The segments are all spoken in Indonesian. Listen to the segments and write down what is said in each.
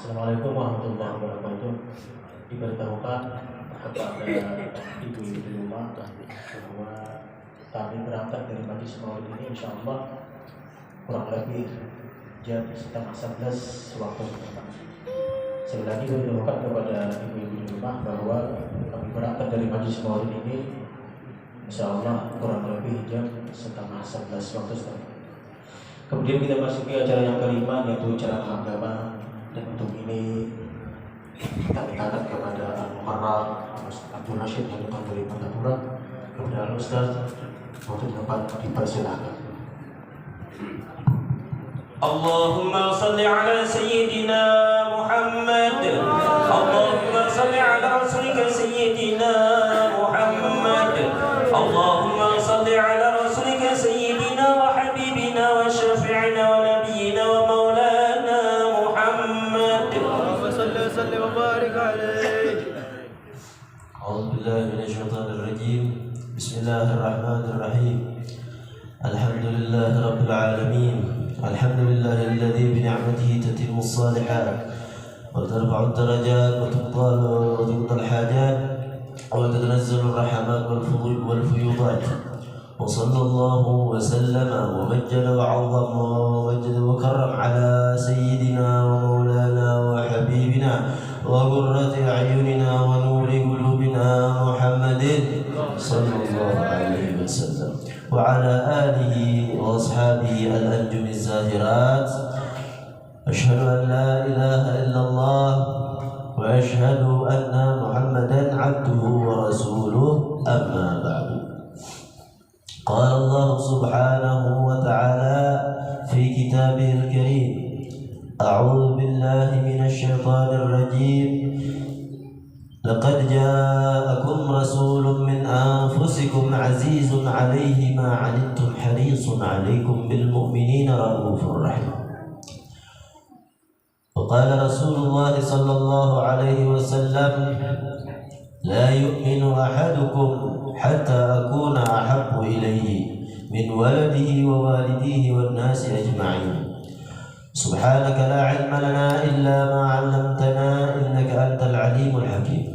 Assalamualaikum warahmatullahi wabarakatuh. Diberitahukan kepada ibu-ibu di rumah bahwa kami berangkat dari Majlis Maulid ini insya Allah kurang lebih jam 10:30 waktu setempat. Sekali lagi diberitahukan kepada ibu-ibu di rumah bahwa kami berangkat dari Majlis Maulid ini insya Allah kurang lebih jam 10:30 waktu setempat. Kemudian kita masuki acara yang kelima, yaitu acara agama. Dan untuk ini kita mintakan kepada Al-Muharram Abdul Rashid yang datang dari Martapura, kepada Al-Ustaz untuk dapat dipersilakan. Allahumma salli ala sayyidina Muhammad. Allahumma salli ala rasulika sayyidina Muhammad. Allahumma salli ala rasulika sayyidina wa habibina wa syafi'ina wa nabiyyina wa maulana Muhammad. Allahumma salli wa sallim wa barik alayhi. A'udzu billahi minasy syaithanir rajim. Bismillahirrahmanirrahim. Alhamdulillahi rabbil alamin. Alhamdulillahi alladzi bi ni'matihi tatimmu as-salihat wa tarfa'u ad-darajat wa tuqtalu al-hajat wa tatanazzalu ar-rahmat wal fuyudat. Wa sallallahu wa sallama wa majjada wa 'azzama wa majjada wa karram ala sayyidina wa maulana wa habibina wa qurrati a'yunina wa nuri qulubina Muhammadin sallallahu alaihi wasallam wa ala alihi wa ashabihi al-anjum az-zahirat. Ashhadu an la ilaha illallah wa ashhadu anna Muhammadan 'abduhu wa rasuluh, amma ba'du. Qala Allah subhanahu wa ta'ala fi kitabihil karim, a'udzu billahi minasy syaithanir rajim. Laqad ja'akum rasulun min anfusikum azizun 'alaihi ma 'anittum harisun 'alaikum bil mu'minina raufur rahim. Wa qala Rasulullah sallallahu alaihi wasallam, la yu'minu ahadukum hatta akuna ahabbu ilayhi min waladihi wa walidihi wan nasi ajma'in. Subhanaka la 'ilma lana illa ma 'allamtana innaka antal 'alimul hakim.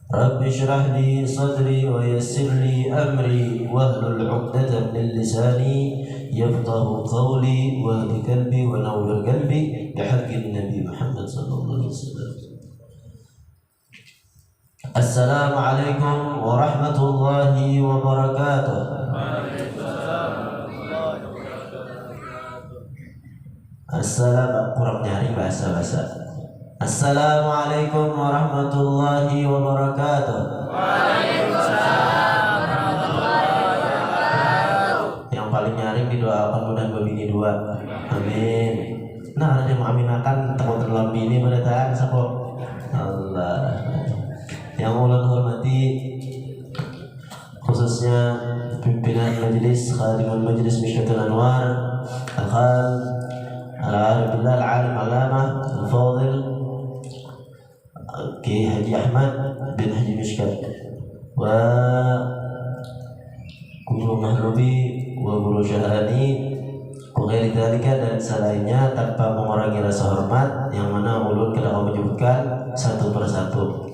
Rabbi shrah li sadri wa yassir li amri wahlul 'uqdatam min lisani yafqahu qawli wahdi qalbi wa nawwir qalbi bihaqqin Nabi Muhammad sallallahu alaihi wasallam. Assalamualaikum warahmatullahi wabarakatuh. Kurang nyaring bahasa. Assalamualaikum warahmatullahi wabarakatuh. Waalaikumsalam warahmatullahi wabarakatuh. Yang paling nyaring didoakan mudah bini dua. Amin. Nah, ada yang mengaminakan teman-teman bini mendatang sapa. Allah. Yang ulun hormati khususnya pimpinan majelis khadimul majelis Mishkatul Anwar Al-Khal Al-Arif Billah Al-Alim Alamah Al-Fadil Ki Haji Ahmad bin Haji Mishkat wa Guru Mahlubi wa Guru Syahani Kughiri Dalika dan selainnya tanpa mengurangi rasa hormat yang mana ulun kita mau menyebutkan satu persatu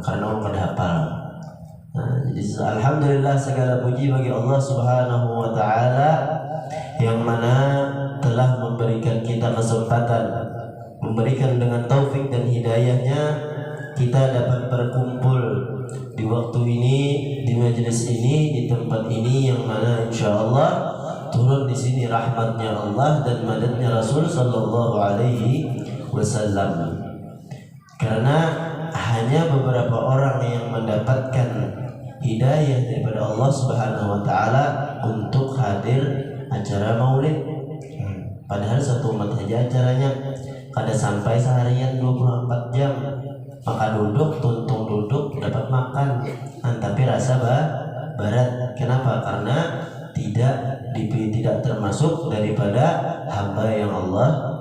karena orang pada hafal. Jadi alhamdulillah segala puji bagi Allah Subhanahu wa taala yang mana telah memberikan kita kesempatan, memberikan dengan taufik dan hidayahnya kita dapat berkumpul di waktu ini, di majelis ini, di tempat ini yang mana insyaallah turun di sini rahmatnya Allah dan madadnya Rasul sallallahu alaihi wasallam. Karena hanya beberapa orang yang mendapatkan hidayah daripada Allah Subhanahu wa taala untuk hadir acara Maulid. Padahal satu umat saja acaranya kada sampai seharian 24 jam. Maka duduk, tuntung duduk dapat makan. Tapi rasa berat. Kenapa? Karena tidak termasuk daripada hamba yang Allah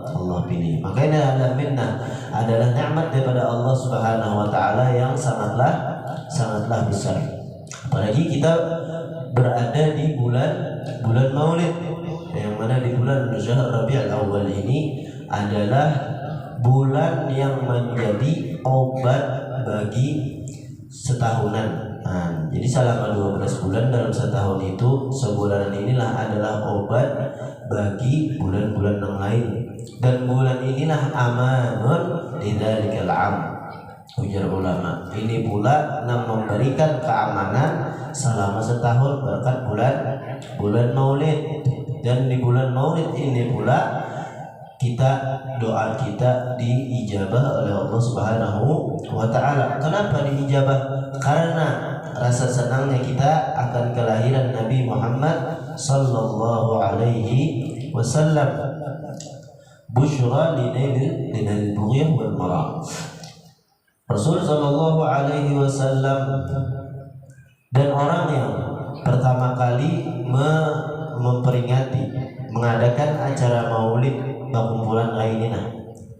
pilih. Maka ini adalah minnah, adalah nikmat daripada Allah Subhanahu wa taala yang sangatlah besar. Apalagi kita berada di bulan Maulid, yang mana di bulan Syahr Rabiul Awal ini adalah bulan yang menjadi obat bagi setahunan. Nah, jadi selama 12 bulan dalam setahun itu, sebulan inilah adalah obat bagi bulan-bulan yang lain, dan bulan inilah amanun lidzalikal am. Ujar ulama, ini pula yang memberikan keamanan selama setahun berkat bulan Maulid. Dan di bulan Maulid ini pula doa kita diijabah oleh Allah Subhanahu wa taala. Kenapa diijabah? Karena rasa senangnya kita akan kelahiran Nabi Muhammad sallallahu alaihi wasallam. Busyra linail bughyah wal mara. Rasul sallallahu alaihi wasallam dan orang yang pertama kali memperingati mengadakan acara maulid bakumpulan lainnya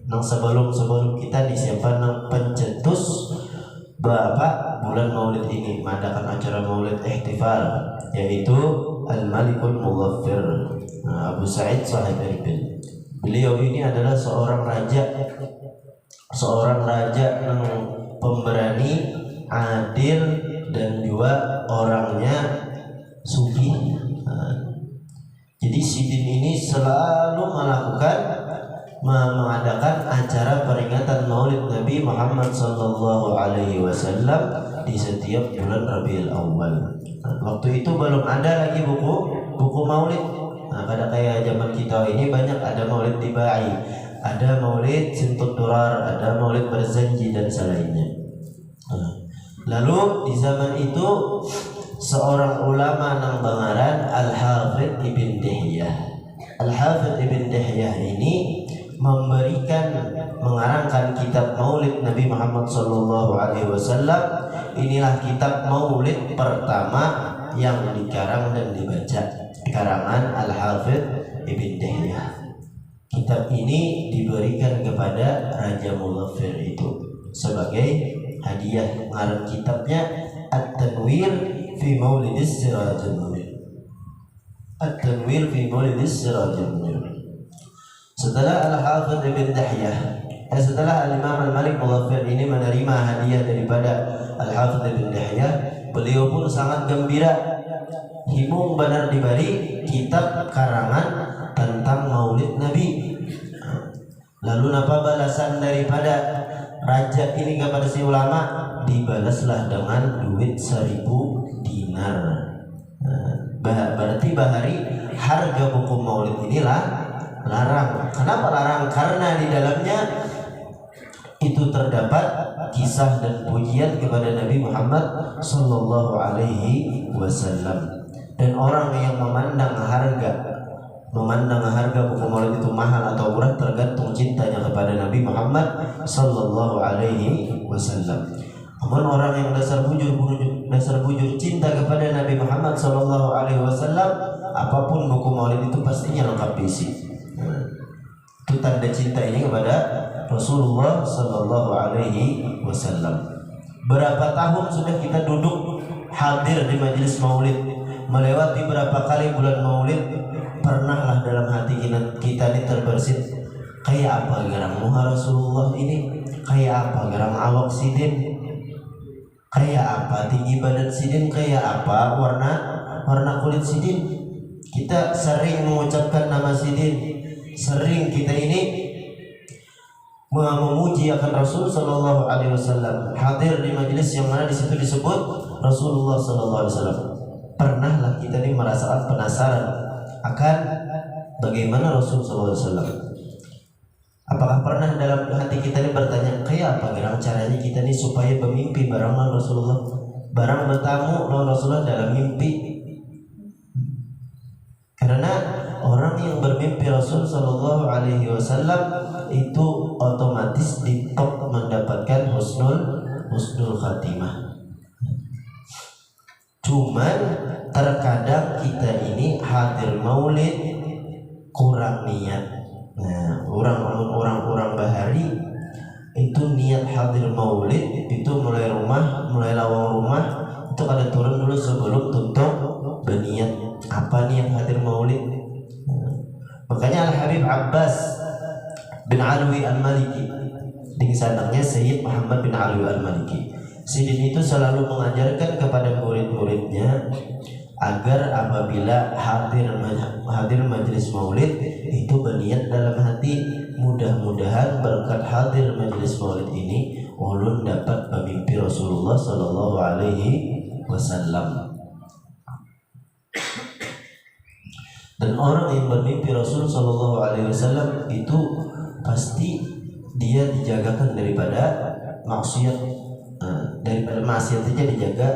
nang sebelum kita disiapkan nang pencetus bapak bulan maulid ini mengadakan acara maulid ihtifal, yaitu Al-Malikul Mughaffir Abu Sa'id Sahib Erbil. Beliau ini adalah seorang raja yang pemberani, adil, dan juga orangnya sufi. Jadi Sidin ini selalu mengadakan acara peringatan Maulid Nabi Muhammad sallallahu alaihi wasallam di setiap bulan Rabiul Awal. Waktu itu belum ada lagi buku Maulid. Pada kayak zaman kita ini banyak ada Maulid Tibai, ada Maulid Sintut Durar, ada Maulid Berzanji dan selainnya. Lalu di zaman itu seorang ulama nang bangaran Al-Hafidh Ibn Dihyah. Al-Hafidh Ibn Dihyah ini mengarangkan kitab Maulid Nabi Muhammad sallallahu alaihi wasallam. Inilah kitab Maulid pertama yang dikarang dan dibaca, karangan Al-Hafidh Ibn Dihyah. Kitab ini diberikan kepada Raja Mughaffir itu sebagai hadiah. Ngarang kitabnya At-Tanwir fi Maulidis Sirajul Munir. At-Tanwir fi Maulidis Sirajul Munir. Setelah Al-Hafidh Ibn Dihyah, setelah Al-Imam Al-Malik Mughaffir ini menerima hadiah daripada Al-Hafidh Ibn Dihyah, beliau pun sangat gembira. Himung benar diberi kitab karangan tentang Maulid Nabi. Lalu apa balasan daripada raja ini kepada si ulama? Dibalaslah dengan duit 1000 dinar. Berarti bahari harga buku Maulid inilah larang. Kenapa larang? Karena di dalamnya itu terdapat kisah dan pujian kepada Nabi Muhammad sallallahu alaihi wasallam. Dan orang yang memandang harga buku Maulid itu mahal atau murah tergantung cintanya kepada Nabi Muhammad sallallahu alaihi wasallam. Namun orang yang dasar bujur cinta kepada Nabi Muhammad sallallahu alaihi wasallam, apapun buku Maulid itu pastinya lengkap isi. Itu tanda cinta ini kepada Rasulullah sallallahu alaihi wasallam. Berapa tahun sudah kita duduk hadir di majelis Maulid, melewati berapa kali bulan Maulid, pernahlah dalam hati kita ini terbersit, kayak apa garang muha Rasulullah ini, kayak apa garang awak Sidin, kayak apa tinggi badan Sidin, kayak apa warna kulit Sidin. Kita sering mengucapkan nama Sidin, sering kita ini memuji akan Rasul sallallahu alaihi wasallam, hadir di majelis yang mana di situ disebut Rasulullah sallallahu alaihi wasallam. Pernahlah kita ini merasakan penasaran akan bagaimana Rasul sallallahu alaihi wasallam. Apakah pernah dalam hati kita ini bertanya, kayak apa gerang caranya kita ini supaya bermimpi barang Rasulullah, barang bertamu lawan Rasulullah dalam mimpi? Karena orang yang bermimpi Rasul sallallahu alaihi wasallam itu otomatis di top mendapatkan husnul khatimah. Cuman terkadang kita ini hadir maulid kurang niat. Nah, orang bahari itu niat hadir maulid itu mulai lawang rumah itu kada turun dulu sebelum tutup berniat apa niat hadir maulid. Makanya Al-Habib Abbas bin Alwi Al-Maliki di sanaknya Sayyid Muhammad bin Ali Al-Maliki. Sidin itu selalu mengajarkan kepada murid-muridnya agar apabila hadir majelis maulid itu berniat dalam hati, mudah-mudahan berkat hadir majelis maulid ini ulun dapat memimpi Rasulullah Sallallahu Alaihi Wasallam. Dan orang yang bermimpi Rasul Sallallahu Alaihi Wasallam itu pasti dia dijagakan daripada maksiat, daripada maksiat saja dijaga,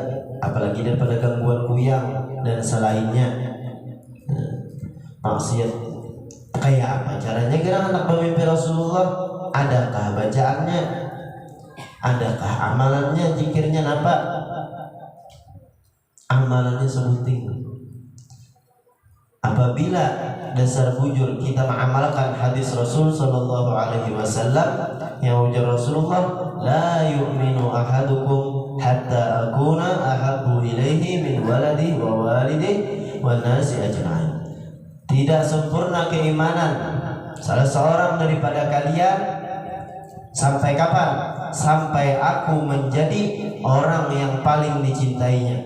apalagi daripada gangguan kuyang dan selainnya. Maksiat kayak apa caranya kira anak bermimpi Rasulullah? Adakah bacaannya? Adakah amalannya? Zikirnya apa? Amalannya sebuting. Apabila dasar bujur kita mengamalkan hadis Rasul Sallallahu Alaihi Wasallam yang ujar Rasulullah, la yu'minu ahadukum hatta akuna ahabbu ilaihi min waladi wa walidihi wa nasi ajma'in. Tidak sempurna keimanan salah seorang daripada kalian sampai kapan? Sampai aku menjadi orang yang paling dicintainya.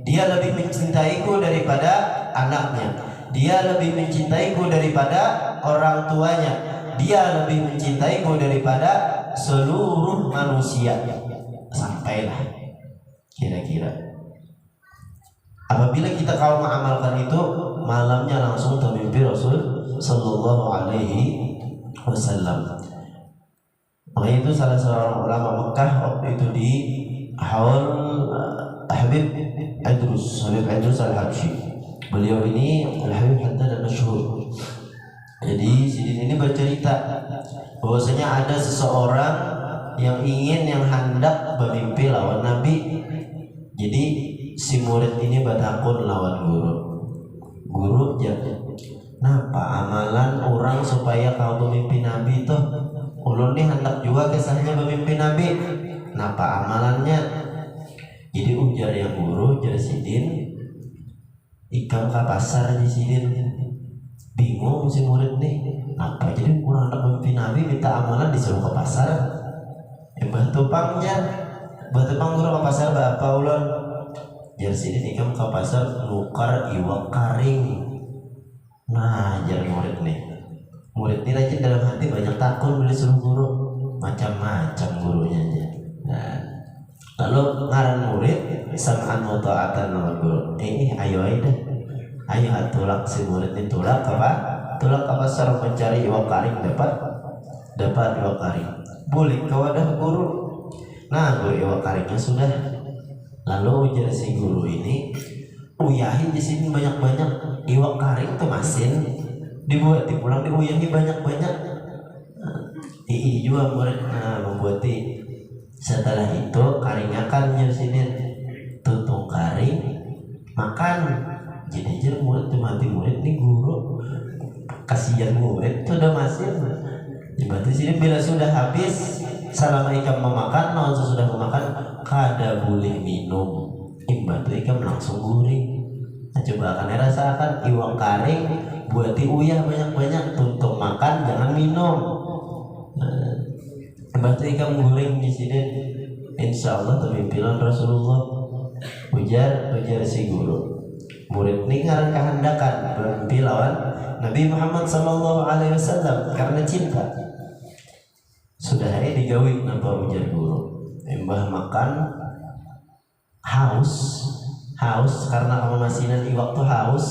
Dia lebih mencintaiku daripada anaknya, dia lebih mencintaiku daripada orang tuanya, dia lebih mencintaiku daripada seluruh manusia. Sampailah kira-kira. Apabila kita kau mengamalkan itu, malamnya langsung termimpi Rasul Sallallahu Alaihi Wasallam. Makanya itu salah seorang ulama Mekah waktu itu di haul Habib Idrus Al-Habsyi. Beliau ini Al-Habib Hatta dan masyhur. Jadi Sidin ini bercerita bahwasanya ada seseorang yang hendak bermimpi lawan Nabi. Jadi si murid ini bertakun lawan guru jadi napa amalan orang supaya kau bermimpi Nabi toh? Ulun nih hendak juga kisahnya bermimpi Nabi. Napa amalannya? Jadi ujar yang guru, ujar Sidin, ikam ke pasar di Sidin. Bingung si murid nih, apa jadi kurang hendak bermimpi Nabi minta amalan disuruh ke pasar? Batu pangnya, batu pang guru ke pasar berapa ulun? Jar Sidin ikam ke pasar nukar iwak karing. Nah, jar murid nih. Murid ini rajin dalam hati banyak takut beli suruh guru, macam-macam gurunya aja. Nah, lalu ngaran murid sam'an wa ta'atan lawan guru. Ini ayo ayo tulak si murid ini tulak apa? Tulak ke pasar mencari iwak karing, dapat iwak karing. Boleh ke wadah guru. Nah, guru iwak karingnya sudah. Lalu ujar si guru ini, uyahi di sini banyak-banyak iwak karing tuh masin. Dibuat pulang diuyahi banyak-banyak. Juga murid membuati. Setelah itu karingakan Sidin tutung karing makan. Jadi murid tuh mati murid nih guru kasihan murid tuh udah masih. Jadi Sidin bila sudah habis selama ikam memakan, non sesudah memakan kada boleh minum. Imbatu ikam langsung guring. Nah, coba akan rasakan iwak karing buat uyah banyak-banyak, tutup makan jangan minum. Batu ikam guring di sini, insya Allah termimpilan Rasulullah. Ujar si guru. Murid ini ngaran kehendakan bermimpi lawan Nabi Muhammad Sallallahu Alaihi Wasallam karena cinta. Sudah digawi napa ujar guru. Embah makan haus karena kemasinan iwak tuh haus.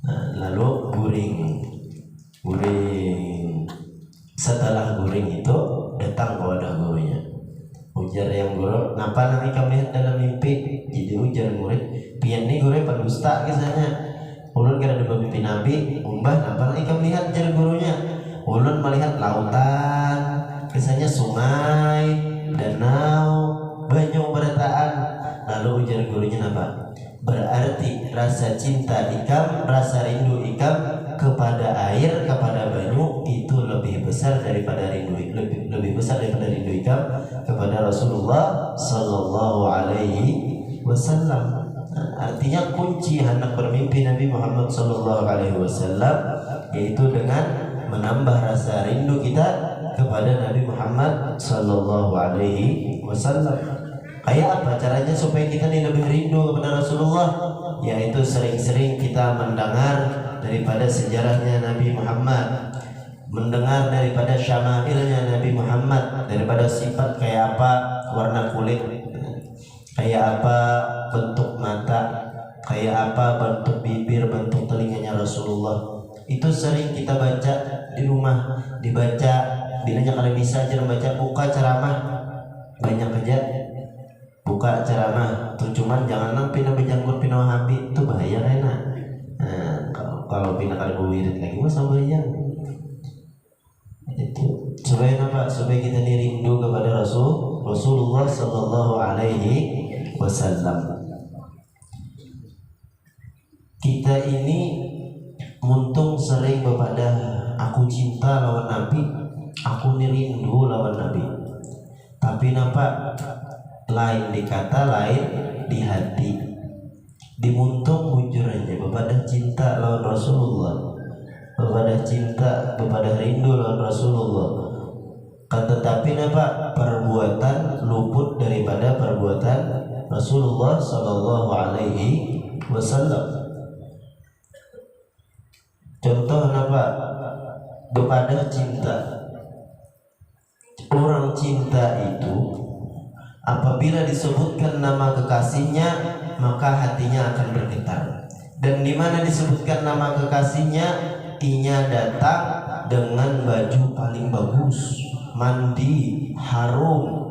Nah, lalu guring. Setelah guring itu datang ke wadah gurunya. Ujar yang guru, napa nanti kami lihat dalam mimpi? Jadi ujar murid, pian nih guru pendusta kisahnya. Ulun kira ada mimpi Nabi, umbah napa nanti kami lihat jar gurunya. Ulun melihat lautan, kisahnya sungai, danau, banyu berataan. Lalu ujar gurunya napa? Berarti rasa cinta ikam, rasa rindu ikam kepada air, kepada banyu itu lebih besar daripada rindu ikam kepada Rasulullah Sallallahu Alaihi Wasallam. Artinya kunci hendak bermimpi Nabi Muhammad Sallallahu Alaihi Wasallam yaitu dengan menambah rasa rindu kita kepada Nabi Muhammad Sallallahu Alaihi Wasallam. Kayak apa caranya supaya kita ini lebih rindu kepada Rasulullah? Yaitu sering-sering kita mendengar daripada sejarahnya Nabi Muhammad, mendengar daripada syama'ilnya Nabi Muhammad, daripada sifat kayak apa warna kulit, kayak apa bentuk mata, kayak apa bentuk bibir, bentuk telinganya Rasulullah. Itu sering kita baca di rumah, dibaca, bilanya kalau bisa aja membaca, buka ceramah banyak aja, buka ceramah tuh, cuman jangan nampi nabi janggut pina wahabi, itu bahaya enak. Nah, kalau pina kalau wirid lagi mah sama yang itu supaya apa? Supaya kita rindu kepada Rasulullah Sallallahu Alaihi Wasallam. Kita ini muntung sering bepada aku cinta lawan Nabi, aku rindu lawan Nabi. Tapi nampak lain di kata, lain di hati. Dimuntung bujur aja bepada cinta lawan Rasulullah, bepada cinta, bepada rindu lawan Rasulullah. Tetapi nampak perbuatan luput daripada perbuatan Rasulullah Sallallahu Alaihi Wasallam. Contoh apa? Bepada cinta. Orang cinta itu apabila disebutkan nama kekasihnya maka hatinya akan bergetar. Dan di mana disebutkan nama kekasihnya, inya datang dengan baju paling bagus, mandi, harum.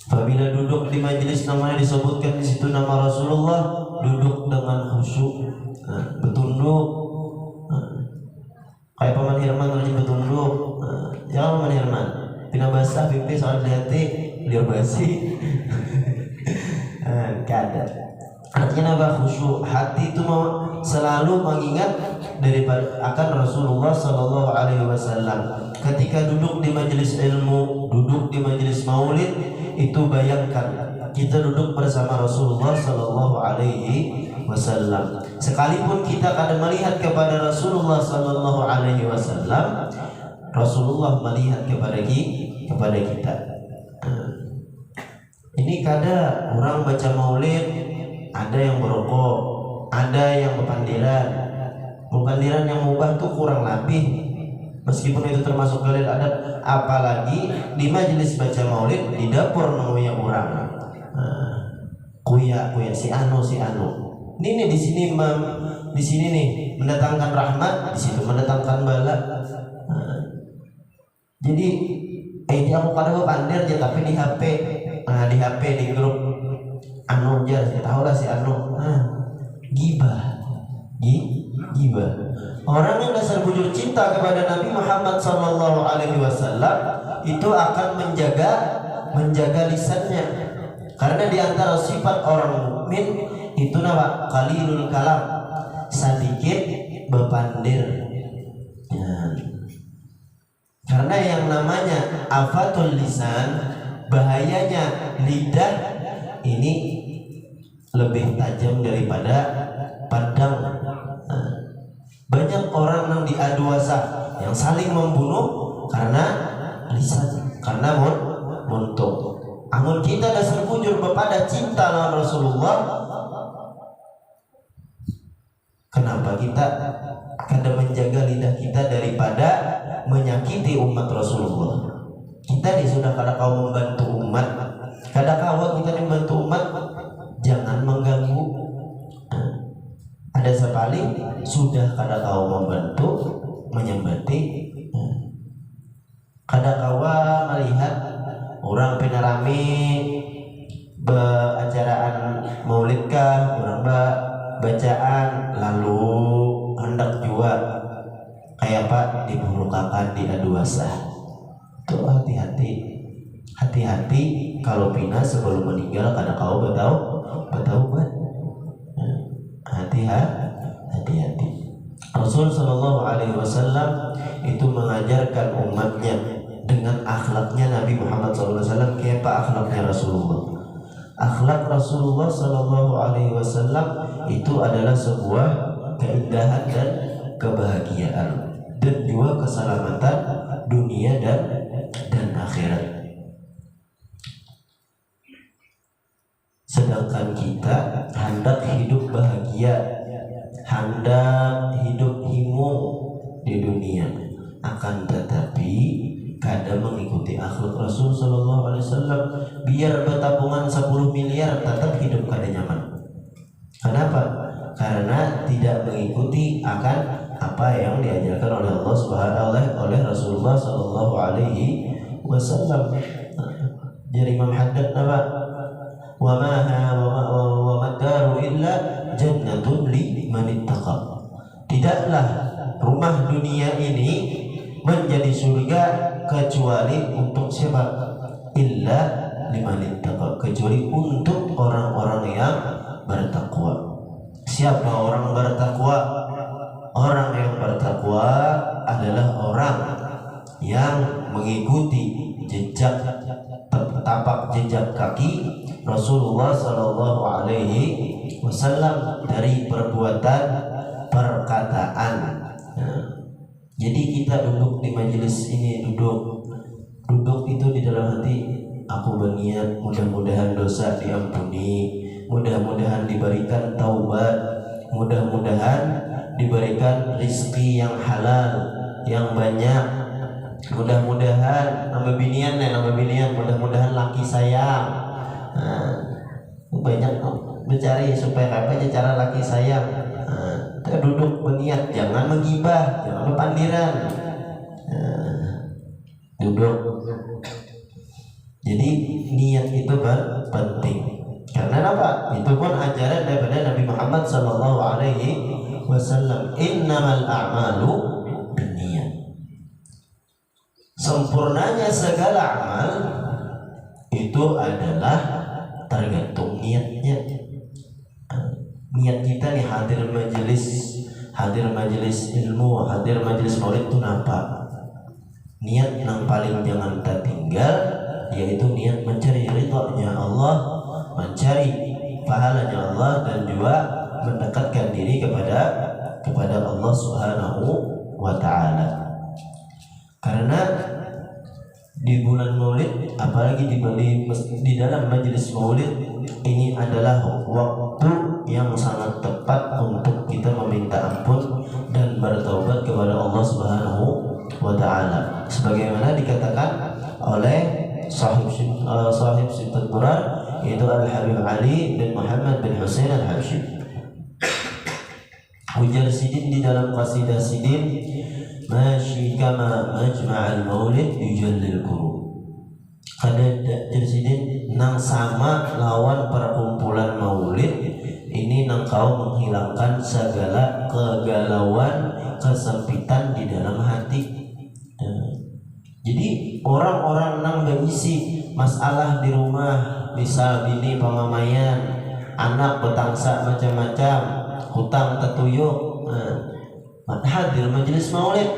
Apabila duduk di majelis namanya disebutkan di situ nama Rasulullah, duduk dengan khusyuk, bertunduk, kayak Paman Hirman lagi bertunduk. Jangan Paman Hirman, pina basah pipi soal hati liur basi. Kada. Artinya apa? Khusyuk. Hati itu mau selalu mengingat daripada akan Rasulullah Sallallahu Alaihi Wasallam. Ketika duduk di majelis ilmu, duduk di majelis maulid, itu bayangkan kita duduk bersama Rasulullah Sallallahu Alaihi Wasallam. Sekalipun kita kadang melihat kepada Rasulullah Sallallahu Alaihi Wasallam, Rasulullah melihat kepada kita. Ini kadang orang baca maulid, ada yang berokok, ada yang berpandiran yang mubah tuh kurang lebih. Meskipun itu termasuk dalil adab, apalagi di majelis baca maulid di dapur namanya orang. Kuya si anu. Ini di sini nih mendatangkan rahmat, di situ mendatangkan bala. Jadi ini aku kadang pandir aja tapi di HP, di HP di grup anu aja, tahu lah si anu. Gibah. Orang yang dasar bujur cinta kepada Nabi Muhammad Sallallahu Alaihi Wasallam itu akan menjaga lisannya, karena di antara sifat orang mukmin itu nama qalilul kalam, sedikit berpandir. Karena yang namanya afatul lisan, bahayanya lidah ini lebih tajam daripada pedang. Banyak orang yang diadu asa, yang saling membunuh karena lisan, karena muntung. Amun kita dasar bujur kepada cinta lawan Rasulullah, kenapa kita kada menjaga lidah kita daripada menyakiti umat Rasulullah? Kita ini sudah kada kau membantu umat, kada kau kita membantu umat, jangan mengganggu. Ada sekali sudah kada kau membantu menyembati, kada kau melihat orang pinarami beracaraan maulidkah, orang bacaan lalu hendak jua kayak apa diburukakan diadu asa. Tuh hati-hati kalau pina sebelum meninggal kada kau bertaubat. Hati-hati. Rasul Sallallahu Alaihi Wasallam itu mengajarkan umatnya dengan akhlaknya Nabi Muhammad SAW. Kayak apa akhlaknya Rasulullah? Akhlak Rasulullah Sallallahu Alaihi Wasallam itu adalah sebuah keindahan dan kebahagiaan. dan juga keselamatan dunia dan akhirat. Sedangkan kita hendak hidup bahagia, hendak hidup himu di dunia, akan tetapi kadang mengikuti akhlak Rasul Sallallahu Alaihi Wasallam, biar bertabungan 10 miliar tetap hidup kada nyaman. Kenapa? Karena tidak mengikuti akan apa yang diajarkan oleh Allah Subhanahu oleh Rasulullah Sallallahu Alaihi Wasallam. Jadi Imam Haddad apa? Wa ma daru illa jannatun liman ittaqa. Tidaklah rumah dunia ini menjadi surga kecuali untuk siapa? Illa liman ittaqa, kecuali untuk orang-orang yang bertakwa. Siapa orang bertakwa? Orang yang bertakwa adalah orang yang mengikuti jejak tapak jejak kaki Rasulullah Sallallahu Alaihi Wasallam dari perbuatan, perkataan. Nah, jadi kita duduk di majelis ini, duduk itu di dalam hati, aku berniat mudah-mudahan dosa diampuni, mudah-mudahan diberikan taubat, mudah-mudahan diberikan rizki yang halal, yang banyak, mudah-mudahan nama binian, mudah-mudahan laki sayang. Nah, banyak mencari supaya apa aja cara laki sayang. Kita duduk berniat, jangan menggibah, jangan berpandiran. Duduk. Jadi niat itu penting. Karena apa? Itu pun ajaran daripada Nabi Muhammad Sallallahu Alaihi Wasallam. Innamal a'malu binniyat. Sempurnanya segala amal itu adalah tergantung niatnya. Niat kita nih hadir majelis ilmu, hadir majelis maulid itu apa? Niat yang paling jangan tertinggal, yaitu niat mencari ridhonya Allah, mencari pahalanya Allah, dan juga mendekatkan diri kepada Allah Subhanahu wa Ta'ala. Karena di bulan Maulid, apalagi di dalam majelis Maulid ini adalah waktu yang sangat tepat untuk kita meminta ampun dan bertaubat kepada Allah Subhanahu wa Ta'ala, sebagaimana dikatakan oleh sahib Sifat Quran, yaitu Al-Habib Ali bin Muhammad bin Husain Al-Habsyi. Ujar Sidin di dalam qasidah Sidin, masyi kama majma'al maulid yujallil qurub. Kada Sidin nang sama lawan perkumpulan maulid ini, nang kau menghilangkan segala kegalauan, kesempitan di dalam hati. Jadi orang-orang nang berisi masalah di rumah, misal bini pamamayan, anak betangsa macam-macam, hutang tetuyuk, hadir majelis maulid,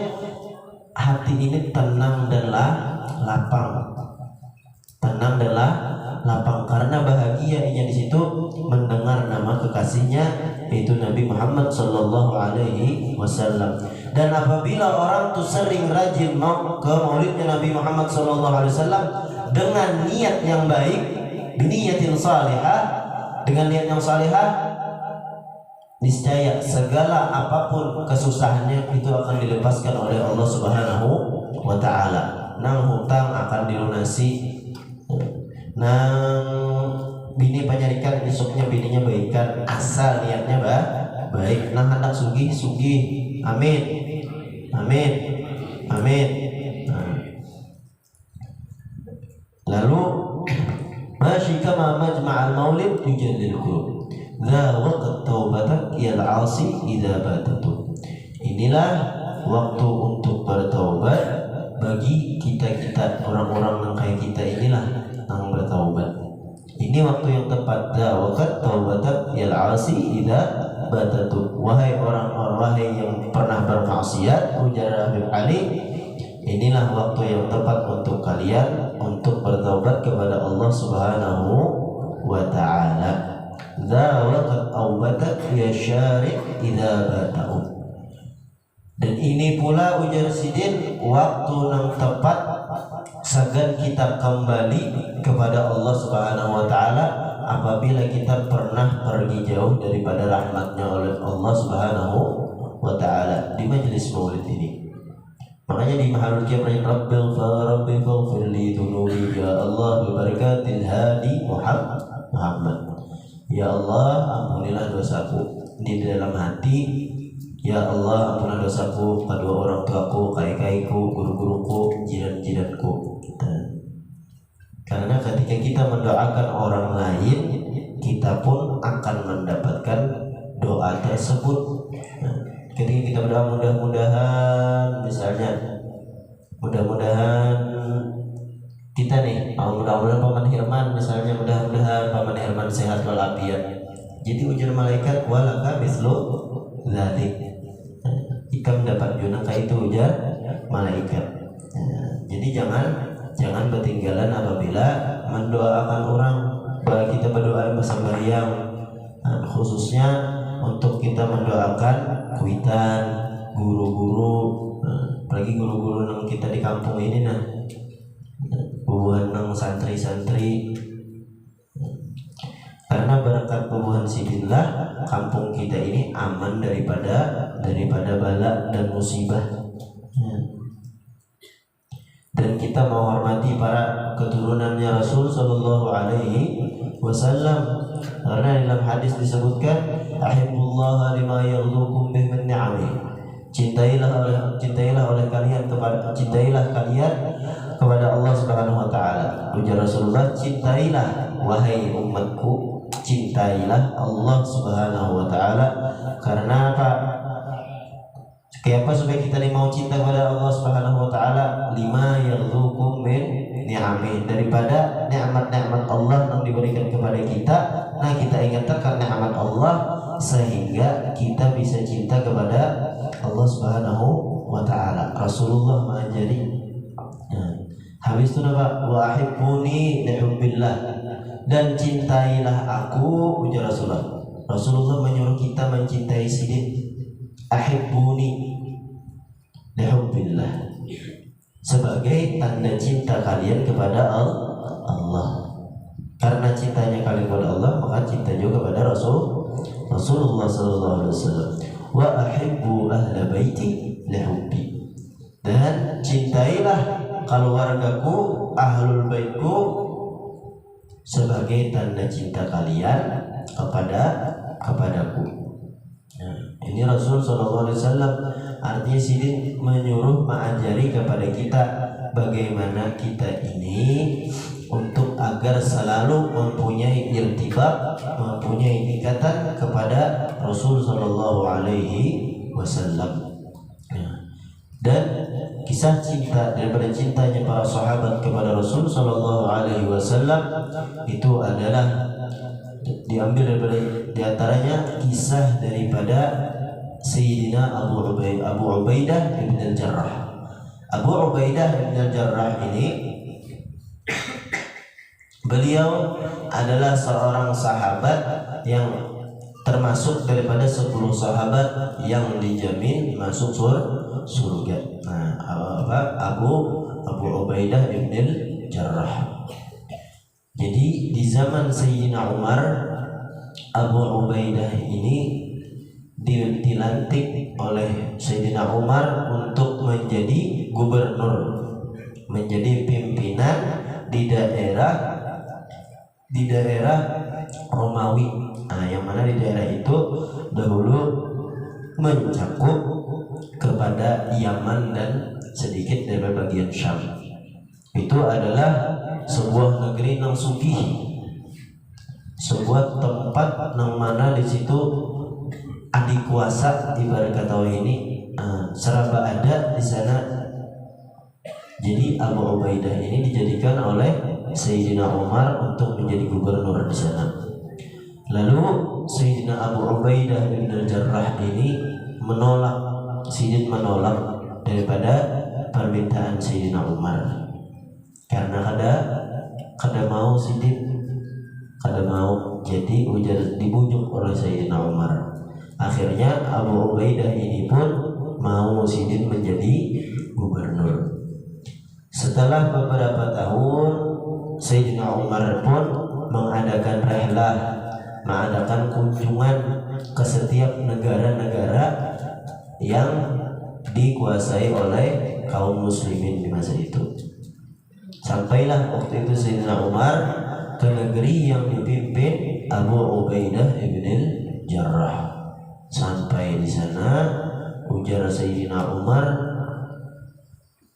hati ini tenang dan lapang. Tenang dan lapang karena bahagianya di situ mendengar nama kekasihnya, yaitu Nabi Muhammad Sallallahu Alaihi Wasallam. Dan apabila orang tuh sering rajin ke maulidnya Nabi Muhammad Sallallahu Alaihi Wasallam dengan niat yang baik, biniyatin salihah, dengan niat yang salihah, niscaya segala apapun kesusahannya itu akan dilepaskan oleh Allah Subhanahu wa Ta'ala. Nang hutang akan dilunasi, nang bini penyarikan besoknya bininya baikan, asal niatnya baik. Nang hendak sugih, amin, amin, amin. Lalu masyi kama majma'al maulid yujallil qulub. Dza waqt taubatak yal 'asi idza batatu. Inilah waktu untuk bertaubat bagi kita orang-orang yang kayak kita inilah yang bertaubat. Ini waktu yang tepat. Dza waqt taubatak yal 'asi idza batatu. Wahai orang-orang, wahai yang pernah bermaksiat, ujar Habib Ali, inilah waktu yang tepat untuk kalian untuk bertaubat kepada Allah Subhanahu wa Ta'ala. Dza waqt taubatak ya syari' idza bata'u. Dan ini pula ujar Sidin waktu yang tepat sagan kita kembali kepada Allah Subhanahu wa taala apabila kita pernah pergi jauh daripada rahmatnya oleh Allah Subhanahu wa taala di majelis maulid ini. Makanya di mahalul kiamah Rabbil faghfirli dhunubi ya Allah bi barakatil hadi Muhammad. Ya Allah ampunilah dosaku di dalam hati. Ya Allah ampunilah dosaku kedua orang tuaku, kakek-kakekku, guru-guruku, jiran-jiranku. Karena ketika kita mendoakan orang lain, kita pun akan mendapatkan doa tersebut. Ketika kita berdoa mudah-mudahan, misalnya mudah-mudahan kita nih, mudah-mudahan Paman Hirman misalnya, mudah-mudahan Paman Hirman sehat walafiat. Jadi ujar malaikat walaka mislu dzalik. Kita mendapat junaka itu ujar malaikat. Jadi jangan ketinggalan apabila mendoakan orang. Kita berdoa bersembahyang, khususnya untuk kita mendoakan kuitan, guru-guru, apalagi guru-guru yang kita di kampung ini bubuhan nang santri-santri. Karena berkat bubuhan sidillah kampung kita ini aman daripada bala dan musibah. Dan kita menghormati para keturunannya Rasul Sallallahu Alaihi Wasallam. Karena dalam hadis disebutkan ahibbullah lima yarzuqukum bihi min ni'amih. Cintailah kalian kepada Allah Subhanahu wa taala. Ujar Rasulullah, cintailah wahai umatku, cintailah Allah Subhanahu wa taala. Karena apa? Kenapa supaya kita mau cinta kepada Allah Subhanahu wa taala? Lima yarzuqukum min ni'amih, daripada nikmat-nikmat Allah yang diberikan kepada kita. Nah, kita ingatkan nikmat Allah sehingga kita bisa cinta kepada Allah Subhanahu wa taala. Rasulullah mengajari. Habis itu apa? Wa ahibbuni lihubbillah, dan cintailah aku, ujar Rasulullah. Rasulullah menyuruh kita mencintai Sidin. Ahibbuni lihubbillah, sebagai tanda cinta kalian kepada Allah. Karena cintanya kalian kepada Allah, maka cinta juga kepada Rasulullah sallallahu alaihi wasallam. Wa ahibbu ahla baiti lihubbi, dan cintailah keluargaku, ahlul baitku, sebagai tanda cinta kalian kepadaku. Ini Rasul Sallallahu Alaihi Wasallam, artinya Sidin menyuruh, mengajari kepada kita bagaimana kita ini untuk agar selalu mempunyai irtibat, mempunyai ikatan kepada Rasul Sallallahu Alaihi Wasallam. Dan kisah cinta daripada cintanya para sahabat kepada Rasul Sallallahu Alaihi Wasallam itu adalah diambil daripada diantaranya kisah daripada Sayyidina Abu Ubaidah bin al-Jarrah. Abu Ubaidah bin al-Jarrah ini, beliau adalah seorang sahabat yang termasuk daripada 10 sahabat yang dijamin masuk surga. Nah, Abu Ubaidah bin al-Jarrah. Jadi di zaman Sayyidina Umar, Abu Ubaidah ini dilantik oleh Sayyidina Umar untuk menjadi gubernur, menjadi pimpinan di daerah Romawi. Nah, yang mana di daerah itu dahulu mencakup kepada Yaman dan sedikit dari bagian Syam. Itu adalah sebuah negeri yang suci, sebuah tempat yang mana di situ adik kuasa, ibarat kata ini seraba ada di sana. Jadi Abu Ubaidah ini dijadikan oleh Sayyidina Umar untuk menjadi gubernur di sana. Lalu Sayyidina Abu Ubaidah bin al-Jarrah ini menolak daripada permintaan Sayyidina Umar, karena kada mau jadi ujar dibujuk oleh Sayyidina Umar. Akhirnya Abu Ubaidah ini pun mau Sidin menjadi gubernur. Setelah beberapa tahun, Sayyidina Umar pun mengadakan rehlah, mengadakan kunjungan ke setiap negara-negara yang dikuasai oleh kaum muslimin di masa itu. Sampailah waktu itu Sayyidina Umar ke negeri yang dipimpin Abu Ubaidah ibn Jarrah. Sampai di sana, ujar Sayyidina Umar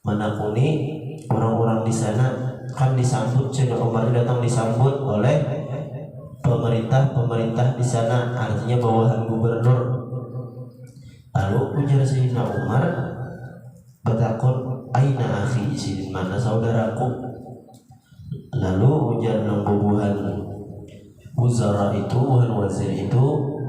menakuni orang-orang di sana. Kan disambut, Sayyidina Umar datang disambut oleh pemerintah di sana, artinya bawahan gubernur. Lalu ujar Sayyidina Umar, bertakun, aina akhi, Sidin, mana saudaraku? Lalu ujar bubuhan wuzara itu, buhan wazir itu,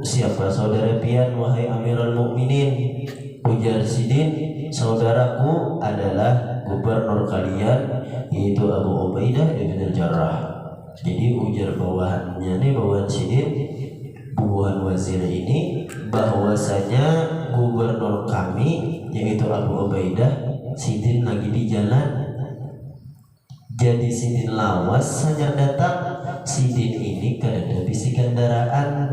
siapa saudara pian wahai Amirul Mukminin? Ujar Sidin, saudaraku adalah gubernur kalian, yaitu Abu Ubaidah ibn Jarrah. Jadi ujar bawahannya nih, bawahan Sidin, bubuhan wazir ini, bahwasanya gubernur kami yaitu Abu Ubaidah, Sidin lagi di jalan. Jadi Sidin lawas saja datang, Sidin ini kada bisi kendaraan.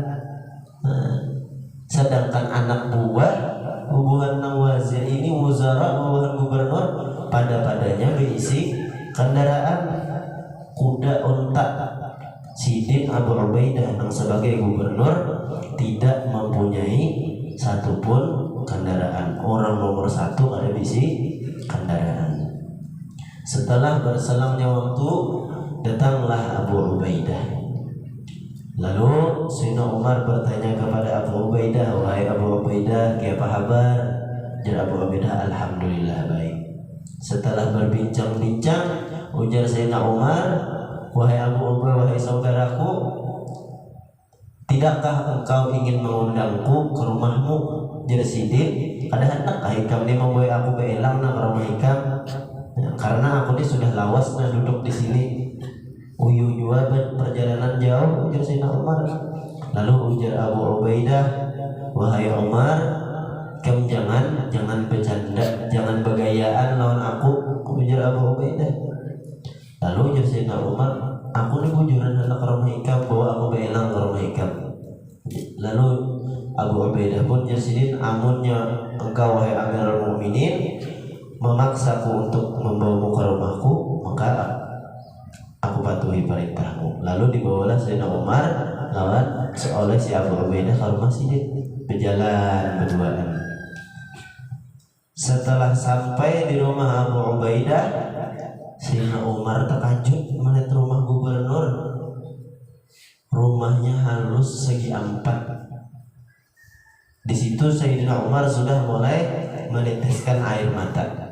Sedangkan anak buah hubungan wazir ini, wuzara, bubuhan gubernur, pada-padanya berisi kendaraan kuda unta. Sidin Abu Ubaidah yang sebagai gubernur tidak mempunyai satupun kendaraan. Orang nomor satu ada bisi kendaraan. Setelah berselangnya waktu, datanglah Abu Ubaidah. Lalu Sayyidina Umar bertanya kepada Abu Ubaidah, wahai Abu Ubaidah, apa kabar? Ujar Abu Ubaidah, alhamdulillah baik. Setelah berbincang-bincang, ujar Sayyidina Umar, wahai Abu Ubaidah, wahai saudaraku, tidakkah engkau ingin mengundangku ke rumahmu? Ujar Sidin, ada hendak hikam dia membawa aku ke Elang ke rumah hikam, karena aku ini sudah lawas duduk di sini. Uyu jua perjalanan jauh, ujar Sayyidina Umar. Lalu ujar Abu Ubaidah, wahai Umar, kamu jangan bercanda, jangan begayaan lawan aku, ujar Abu Ubaidah. Lalu ujar Sayyidina Umar, aku ini bujuran hendak ke rumah hikam, bawa aku belang ke rumah hikam. Lalu Abu Ubaidah pun ujar Sidin, amunnya engkau wahai Amirul Mukminin memaksaku untuk membawamu ke rumahku, maka aku patuhi perintahmu. Lalu dibawalah Sayyidina Umar lawan oleh si Abu Ubaidah ke rumah Sidin, berjalan berduaan. Setelah sampai di rumah Abu Ubaidah, Sayyidina Umar terkejut melihat rumah gubernur. Rumahnya halus segi empat. Di situ Sayyidina Umar sudah mulai meneteskan air mata.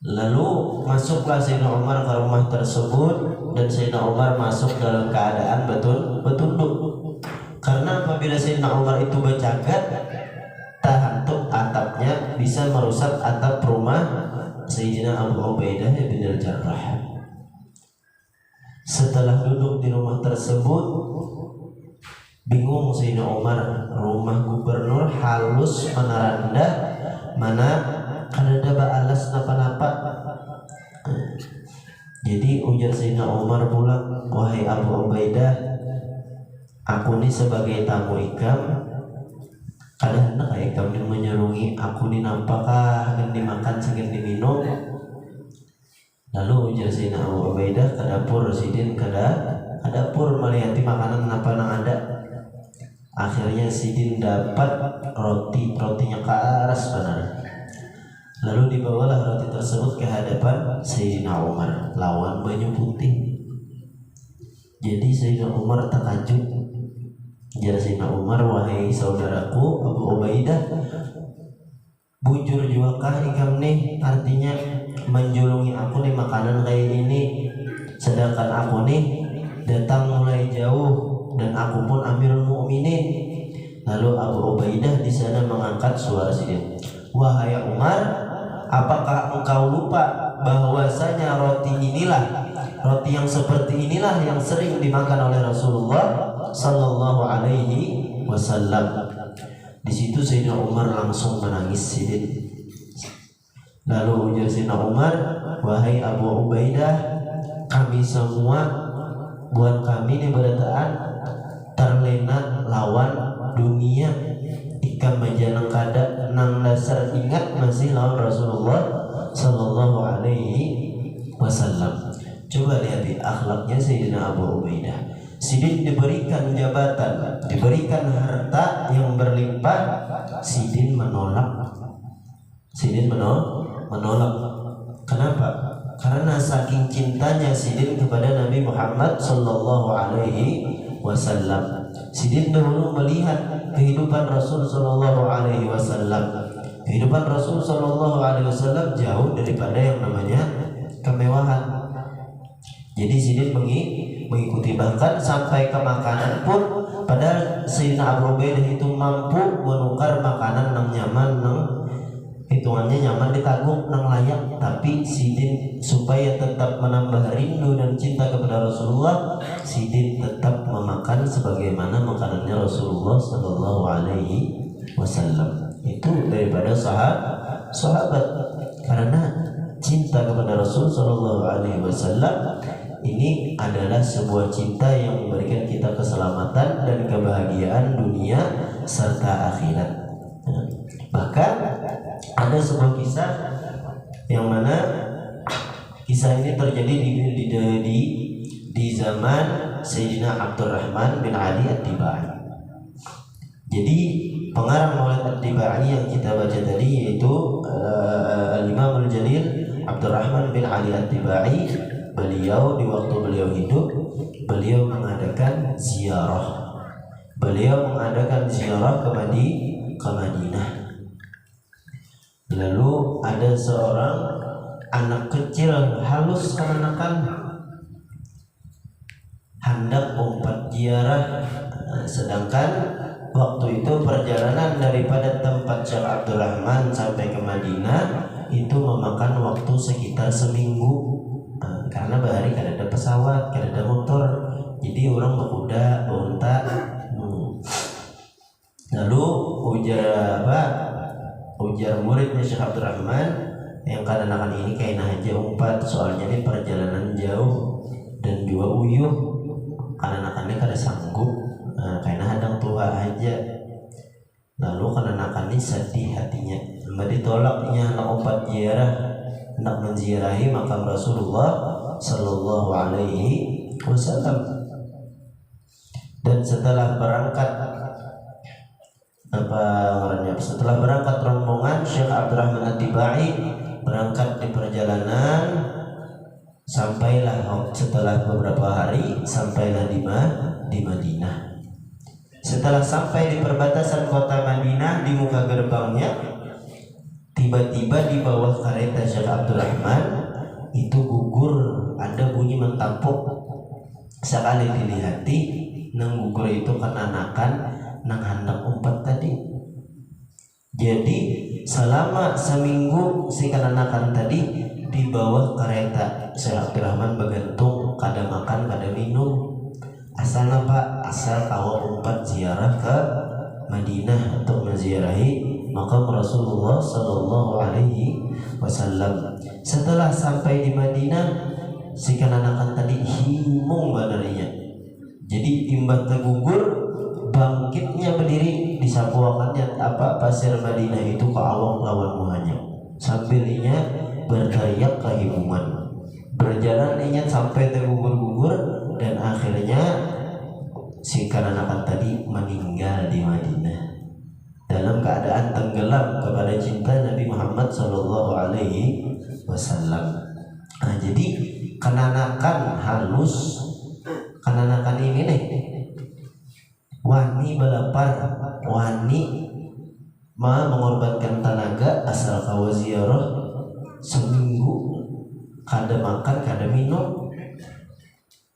Lalu masuklah Sayyidina Umar ke rumah tersebut, dan Sayyidina Umar masuk dalam keadaan bertunduk. Karena apabila Sayyidina Umar itu berjagat, tahantuk atapnya bisa merusak atap rumah Sayyidina Abu Ubaidah bin Jarrah. Setelah duduk di rumah tersebut, bingung Sayyidina Umar, rumah gubernur halus mana rendah, mana kada alas napa-napa. Jadi ujar Sayyidina Umar pulang, wahai Abu Ubaidah, aku ini sebagai tamu ikam, kada hendak ikam ini menyerungi aku ini nampakah akan dimakan segan diminum. Lalu ujar Sayyidina Abu Ubaidah, ke dapur Sidin, ke dapur melihati makanan apa nang ada. Akhirnya Sidin dapat rotinya keras benar. Lalu dibawalah roti tersebut ke hadapan Sayyidina Umar lawan banyu putih. Jadi Sayyidina Umar terkejut. Jadi Sayyidina Umar, wahai saudaraku Abu Ubaidah, bujur juakah ikam nih, artinya menjulungi aku nih makanan kayak ini, sedangkan aku nih datang mulai jauh dan aku pun Amirul Mukminin. Lalu Abu Ubaidah di sana mengangkat suara Sidin, wahai Umar, apakah engkau lupa bahwasanya roti yang seperti inilah yang sering dimakan oleh Rasulullah Sallallahu Alaihi Wasallam. Di situ Sayyidina Umar langsung menangis sidin. Lalu ujar Sayyidina Umar, wahai Abu Ubaidah, kami semua buat kami ini berataan terlena lawan dunia ikan majanang kada nang dasar ingat masih lawan Rasulullah Sallallahu Alaihi Wasallam. Coba lihat di akhlaknya Sayyidina Abu Ubaidah. Sidin diberikan jabatan, diberikan harta yang berlimpah, Sidin menolak. Sidin menolak. Kenapa? Karena saking cintanya Sidin kepada Nabi Muhammad Sallallahu Alaihi Wasallam. Sidin dahulu melihat kehidupan Rasul Sallallahu Alaihi Wasallam. Kehidupan Rasul Sallallahu Alaihi Wasallam jauh daripada yang namanya kemewahan. Jadi Sidin mengikuti, bahkan sampai ke makanan pun, padahal Sayyidina Abu Ubaidah itu mampu menukar makanan nang nyaman, nang hitungannya nyaman ditanggung nang layak, tapi Sidin supaya tetap menambah rindu dan cinta kepada Rasulullah, Sidin tetap memakan sebagaimana makanannya Rasulullah Sallallahu Alaihi Wasallam. Itu daripada sahabat karena cinta kepada Rasul Sallallahu Alaihi Wasallam. Ini adalah sebuah cinta yang memberikan kita keselamatan dan kebahagiaan dunia serta akhirat. Bahkan ada sebuah kisah yang mana kisah ini terjadi di zaman Sayyidina Abdurrahman bin Ali At-Tibai. Jadi pengarang Maulid At-Tibai yang kita baca tadi yaitu Al-Imam Al-Jalil Abdurrahman bin Ali At-Tibai. Beliau di waktu beliau hidup, beliau mengadakan ziarah. Beliau mengadakan ziarah ke Madinah. Lalu ada seorang anak kecil halus kanakan hendak umpat ziarah, sedangkan waktu itu perjalanan daripada tempat Syekh Abdurrahman sampai ke Madinah itu memakan waktu sekitar seminggu. Karena bahari kada ada pesawat, kada ada motor, jadi orang berkuda, beronta. Lalu ujar muridnya Syekh Abdurrahman yang kadang-kadang ini kayaknya aja umpat, soalnya ini perjalanan jauh dan juga uyuh, kadang-kadangnya kada sanggup, kayaknya hadang tua aja. Lalu kadang-kadang ini sedih hatinya, mbak ditolaknya anak umpat ziarah, hendak menziarahi makam Rasulullah Sallallahu Alaihi Wasallam. Dan setelah berangkat rombongan Syekh Abdurrahman At-Tibai berangkat di perjalanan, sampailah setelah beberapa hari sampailah di Madinah. Setelah sampai di perbatasan kota Madinah, di muka gerbangnya tiba-tiba di bawah kereta Syekh Abdurrahman itu gugur, ada bunyi mentampuk. Sekali dilihati nang gugur itu kenanakan nang hendak umpat tadi. Jadi selama seminggu si kenanakan tadi di bawah kereta Syekh Abdurrahman bergantung, kada makan kada minum. Asal apa? Asal kawa umpat ziarah ke Madinah untuk menziarahi makam Rasulullah Sallallahu Alaihi Wasallam. Setelah sampai di Madinah, si kananakan tadi himung badannya. Jadi timbang tergugur, bangkitnya berdiri, disapuakannya pasir Madinah itu ke awak lawan muhanya. Sambilnya berteriak kehimungan. Berjalan ingat sampai tergugur-gugur dan akhirnya si kananakan tadi meninggal di Madinah dalam keadaan tenggelam kepada cinta Nabi Muhammad Sallallahu Alaihi Wasallam. Nah, jadi kananakan halus, kananakan ini nih wani balapar, wani mengorbankan tenaga asal kawa ziarah seminggu, kada makan kada minum,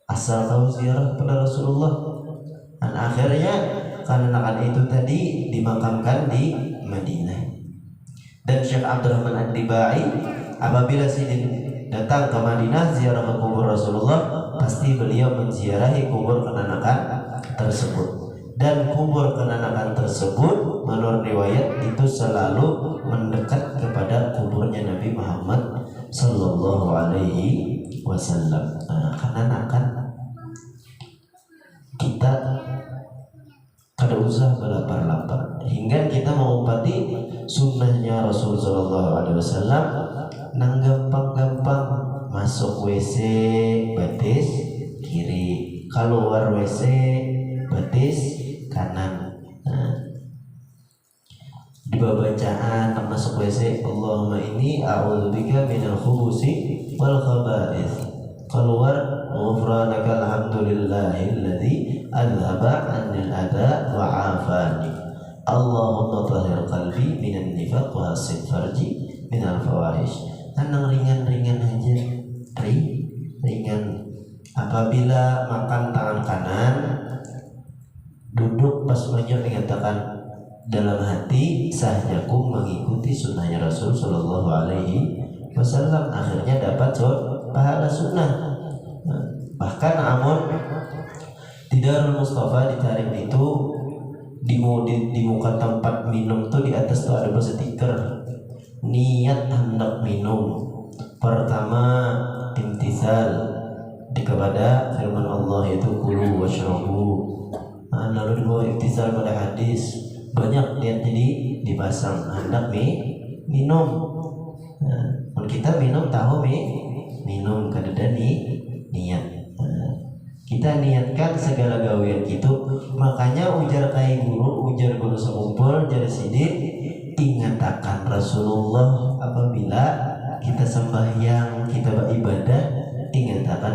asal kawa ziarah pada Rasulullah. Dan akhirnya kananakan itu tadi dimakamkan di Madinah. Dan Syekh Abdurrahman At-Tibai apabila Sidin datang ke Madinah ziarah ke kubur Rasulullah, pasti beliau menziarahi kubur kenanakan tersebut. dan kubur kenakan tersebut menurut riwayat itu selalu mendekat kepada kuburnya Nabi Muhammad Sallallahu Alaihi Wasallam. Kenakan kita kada usah berlapar-lapar hingga kita mengumpati sunnahnya Rasul Sallallahu Alaihi Wasallam nang gampang-gampang masuk WC batis kiri, keluar WC batis kanan. Di bacaan masuk WC Allahumma inni a'udzubika minal khubusi wal khaba'ith, keluar ghufranaka alhamdulillahilladzi adhaba anil adha wa afani, Allahumma tahhir qalbi minan nifaq wa hasin farji minal fawahish. Anang ringan-ringan aja, ringan. Apabila makan tangan kanan, duduk pas banyak dikatakan dalam hati sahjakum mengikuti sunnahnya Rasul Sallallahu Alaihi Wasallam, akhirnya dapat pahala sunnah. Bahkan amun di Darul Mustafa di Tarim itu di muka tempat minum tuh di atas tuh ada stiker niat hendak minum. Pertama imtithal kepada firman Allah itu kulu washrabu. Lalu di bawah imtithal pada hadis banyak niat jadi dipasang hendak minum. Kita minum tahu minum kadada niat. Kita niatkan segala gawean gitu. Makanya ujar guru sekumpul jadi sidik ingatakan Rasulullah apabila kita sembahyang, kita beribadah, ingatakan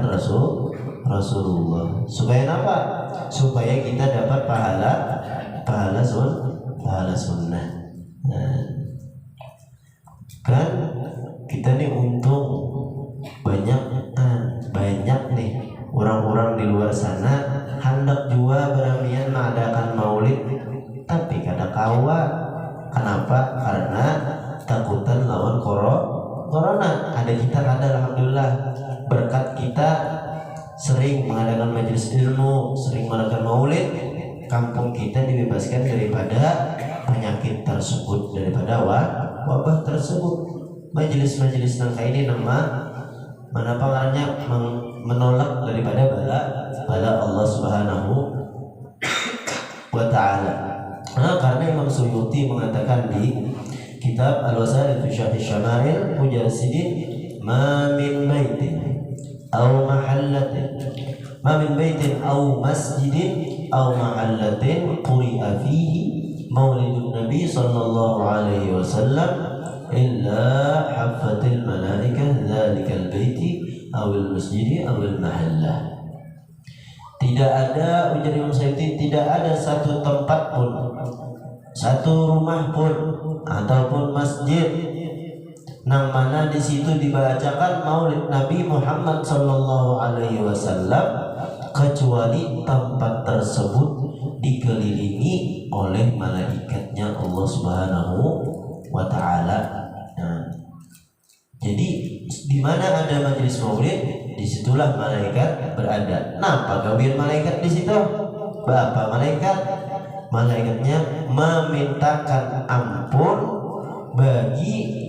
Rasulullah. Supaya apa? Supaya kita dapat pahala sunnah. Kan kita nih untung banyak nih orang-orang di luar sana hendak jua beramian mengadakan maulid tapi kada kawa. Kenapa? Karena takutan lawan corona. Ada kita kada, alhamdulillah berkat kita sering mengadakan majelis ilmu, sering mengadakan maulid, kampung kita dibebaskan daripada penyakit tersebut, daripada wabah tersebut. Majelis-majelis nangka ini mana pangarnya menolak daripada bala Allah Subhanahu wa Ta'ala. Karena Imam Suyuti mengatakan di kitab Al-Wasail fi Syarh Syama'il ujar sidin ma min baitin aw mahallatin aw masjidin aw mahallatin quri'a fihi maulidun Nabi sallallahu alaihi wasallam illa haffatil malaikah dzalikal baiti awil masjidi awil mahallah. Tidak ada, ujar Imam Suyuti, tidak ada satu tempat pun, satu rumah pun ataupun masjid nang mana di situ dibacakan maulid Nabi Muhammad sallallahu alaihi wasallam kecuali tempat tersebut dikelilingi oleh malaikatnya Allah Subhanahu wa Ta'ala. Jadi di mana ada majelis maulid, disitulah malaikat berada. Nah, pagawian malaikat di situ? Bapak malaikat, malaikatnya memintakan ampun bagi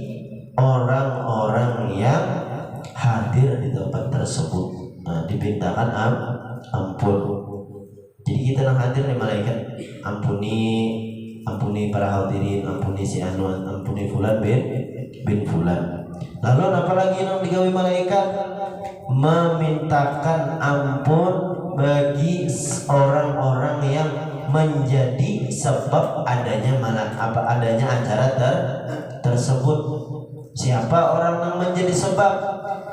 orang-orang yang hadir di tempat tersebut. Nah, dipintakan ampun. Jadi kita yang hadir nih malaikat, ampuni para hadirin, ampuni si Anwan, ampuni fulan bin fulan. Lalu apalagi yang digawe malaikat? Memintakan ampun bagi orang-orang yang menjadi sebab adanya acara tersebut. Siapa orang yang menjadi sebab?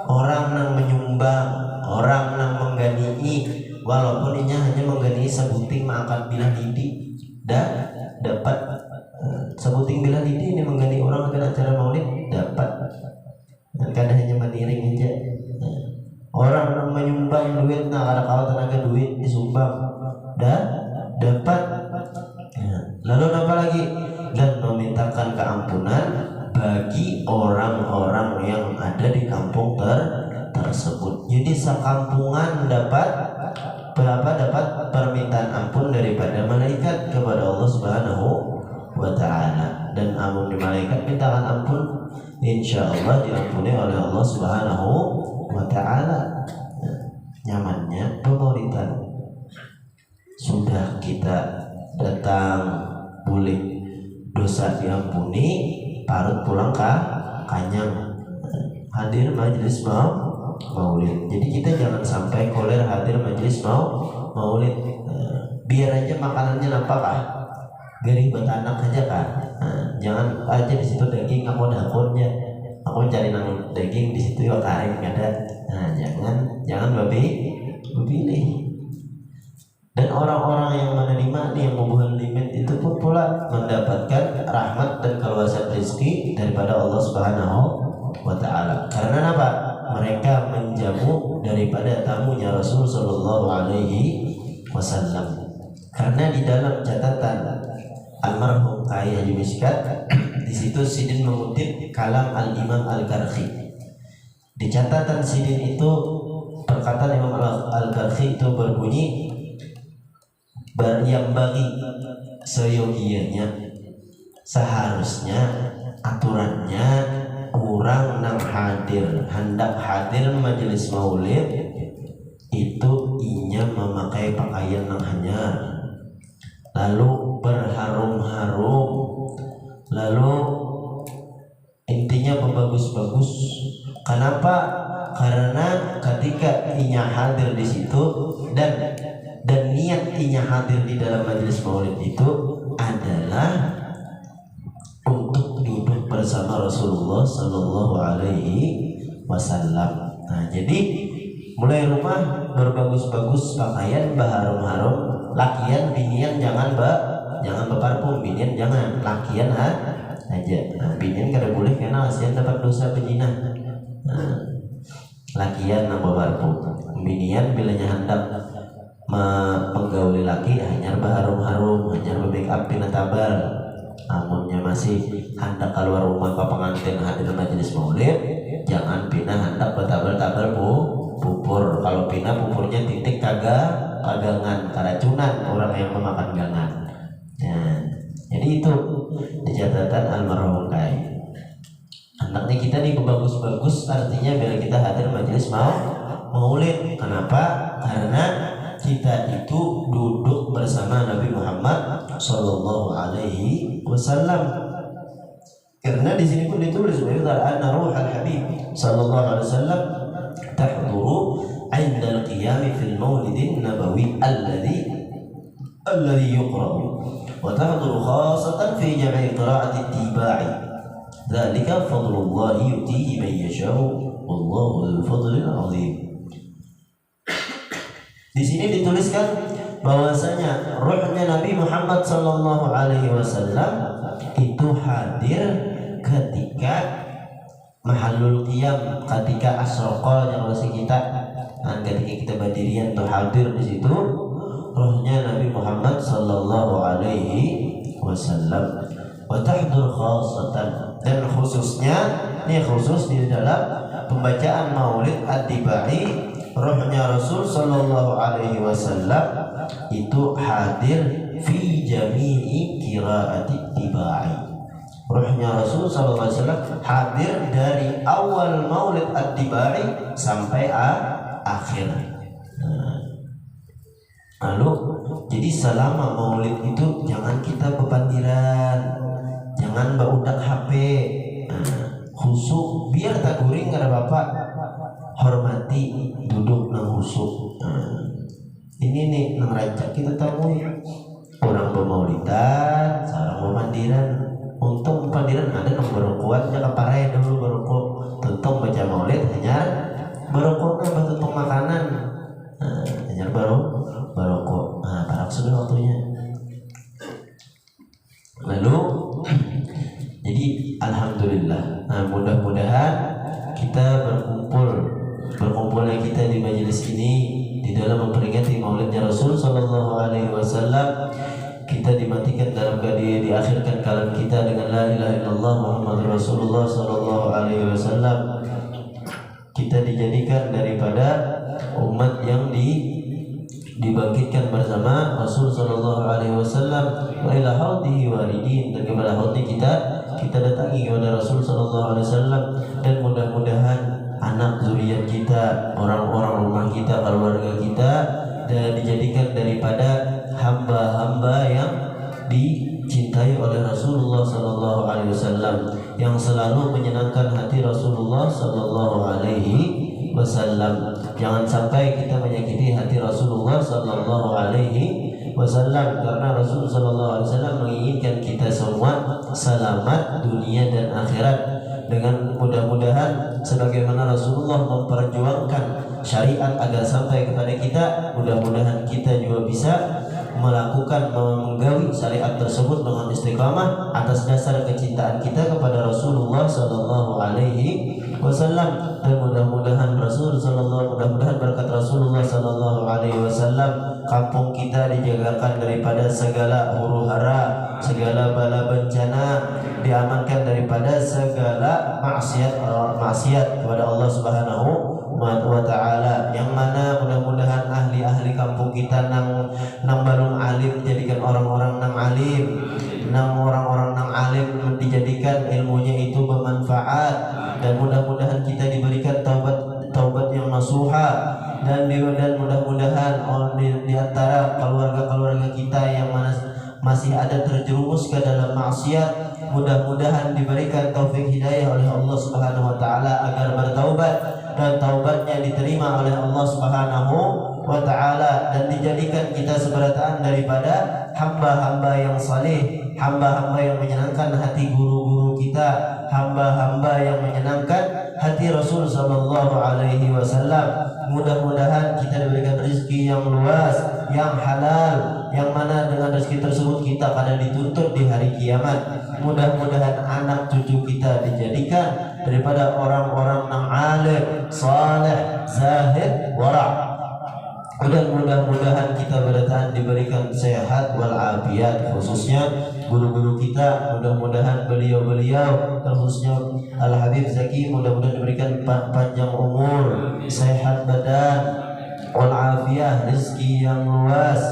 Orang yang menyumbang, orang yang menggani'i, walaupun ini hanya menggani'i sebuting makan bilah lidi, dan dapat sebuting bilah lidi ini menggani'i orang akan acara maulid dapat. Kadang hanya meniring aja. Orang yang menyumbang duit, ada kalau tenaga duit disumbang dan dapat. Lalu apa lagi? Dan memintakan keampunan bagi orang-orang yang ada di kampung tersebut. Jadi sekampungan dapat dapat permintaan ampun daripada malaikat kepada Allah Subhanahu wa taala. Dan amun di malaikat mintakan ampun, insya Allah diampuni oleh Allah Subhanahu wa taala. Nyamannya pemaulidan, sudah kita datang boleh dosa diampuni, parut pulang kanyang hadir majelis maulid. Jadi kita jangan sampai koler hadir majelis maulid. Biar aja makanannya nampak gari buat anak aja kan. Jangan aja di situ daging aku dakunnya, aku cari nang daging di situ ya karing ada. Jangan babi pilih. Dan orang-orang yang menerima yang membuat limit itu pun pula mendapatkan rahmat dan keluasan rezeki daripada Allah Subhanahu wa taala. Karena apa? Mereka menjamu daripada tamunya Rasul sallallahu alaihi wasallam. Karena di dalam catatan almarhum Kyai Haji Miskat, di situ Sidin mengutip kalam Al-Imam Al-Karkhi. Di catatan Sidin itu perkataan Imam Al-Karkhi itu berbunyi, yang bagi seyogianya, seharusnya aturannya orang nang hendak hadir majelis maulid itu inya memakai pakaian nang hanyar, lalu berharum-harum, lalu intinya bagus-bagus. Kenapa? Karena ketika inya hadir di situ dan niat inya hadir di dalam majelis maulid itu adalah untuk duduk bersama Rasulullah Sallallahu Alaihi Wasallam. Nah, jadi mulai rumah berbagus-bagus pakaian, berharum-harum, lakian binian jangan berparfum, binian jangan, lakian aja. Nah, binian kada boleh karena asian dapat dosa berzina. Nah, lakian nambah parfum, binian bilanya hendak menggauli laki hanya berharum-harum, hanya make up pina tabal. Amunnya masih hendak keluar rumah ke pengantin hadir majelis maulid, jangan pina hendak bertabal-tabal pupur. Kalau pina pupurnya titik kagangan, keracunan orang yang memakan gangan. Nah, jadi itu di catatan almarhum Kyai. Anaknya kita nih bagus-bagus, artinya bila kita hadir majelis maulid. Kenapa? Karena kita itu duduk bersama Nabi Muhammad Sallallahu Alaihi Wasallam. Karena di sini pun ditulis anna ruhal Habib Sallallahu Alaihi Wasallam tahduru 'inda al-qiyam fil maulidin nabawi alladhi yuqra'u wa tahduru khassatan fi jam'i qira'ati ittiba'i. Dzalika fadlullah yu'tihi man yasha'u wallahu dzul fadlil 'azim. Di sini dituliskan bahwasanya ruhnya Nabi Muhammad Sallallahu Alaihi Wasallam itu hadir ketika mahallul qiyam, ketika asroqal yang masih kita, ketika kita berdirian tuh hadir di situ ruhnya Nabi Muhammad Sallallahu Alaihi Wasallam. Wa tahdur khassatan, dan khususnya ini khusus di dalam pembacaan Maulid At-Tibai, ruhnya Rasul Sallallahu Alaihi Wasallam itu hadir fi jami'i qiraati tibai. Ruhnya Rasul Sallallahu Alaihi Wasallam hadir dari awal Maulid At-Tibai sampai akhir. Lalu jadi selama Maulid itu jangan kita bepandiran, jangan baudak HP, khusuk biar tak guring kada bapak, hormati duduk nang khusuk. Ini nih nang rancak kita tahu orang pemaulidan, sarang pemandiran. Untung pemandiran ada nang berokokan jangan parai dulu berokok. Tentu baca maulid hanya berokoknya bentuk makanan, hanya berokok. Nah, parak sudah waktunya. Lalu jadi alhamdulillah. Nah, mudah-mudahan kita berkumpulnya kita di majelis ini di dalam memperingati Maulidnya Rasul Sallallahu Alaihi Wasallam. Kita dimatikan dalam diakhirkan kalam kita dengan la ilaha illallah Muhammadur Rasulullah Sallallahu Alaihi Wasallam. Kita dijadikan daripada umat yang dibangkitkan bersama Rasul sallallahu alaihi wasallam, wa ila haudhihi waridin, dan kepada haudnya kita datangi kepada Rasul sallallahu alaihi wasallam. Dan mudah-mudahan anak zuriat kita, orang-orang rumah kita, keluarga kita, dan dijadikan daripada hamba-hamba yang dicintai oleh Rasulullah sallallahu alaihi wasallam, yang selalu menyenangkan hati Rasulullah sallallahu alaihi wasallam. Jangan sampai kita menyakiti hati Rasulullah sallallahu alaihi wasallam, karena Rasul sallallahu alaihi wasallam menginginkan kita semua selamat dunia dan akhirat. Dengan mudah-mudahan sebagaimana Rasulullah memperjuangkan syariat agar sampai kepada kita, mudah-mudahan kita juga bisa melakukan, menggawi syariat tersebut dengan istiqamah atas dasar kecintaan kita kepada Rasulullah sallallahu alaihi wasallam. Dan mudah-mudahan mudah-mudahan berkat Rasulullah sallallahu alaihi wasallam kampung kita dijagakan daripada segala huru-hara, segala bala bencana, diamankan daripada segala maksiat kepada Allah Subhanahu wa ta'ala, yang mana mudah-mudahan ahli-ahli kampung kita nang balung alim dijadikan orang-orang nang alim, orang-orang nang alim dijadikan ilmunya itu bermanfaat, dan mudah-mudahan kita diberikan taubat yang nasuha, dan mudah-mudahan di antara keluarga-keluarga kita yang mana masih ada terjerumus ke dalam maksiat, mudah-mudahan diberikan taufik hidayah oleh Allah Subhanahu wa taala agar bertaubat, dan taubatnya diterima oleh Allah Subhanahu wa taala, dan dijadikan kita seberataan daripada hamba-hamba yang saleh, hamba-hamba yang menyenangkan hati guru-guru kita, hamba-hamba yang menyenangkan hati Rasul sallallahu alaihi wasallam. Mudah-mudahan kita diberikan rezeki yang luas, yang halal, yang mana dengan rezeki tersebut kita akan dituntut di hari kiamat. Mudah-mudahan anak cucu kita dijadikan daripada orang-orang yang alim, saleh, zahid, wara'. Dan mudah-mudahan kita bertahan diberikan sehat walafiat, khususnya guru-guru kita, mudah-mudahan beliau-beliau terkhususnya Al-Habib Zaki mudah-mudahan diberikan panjang umur, sehat badan, walafiat, rezeki yang luas,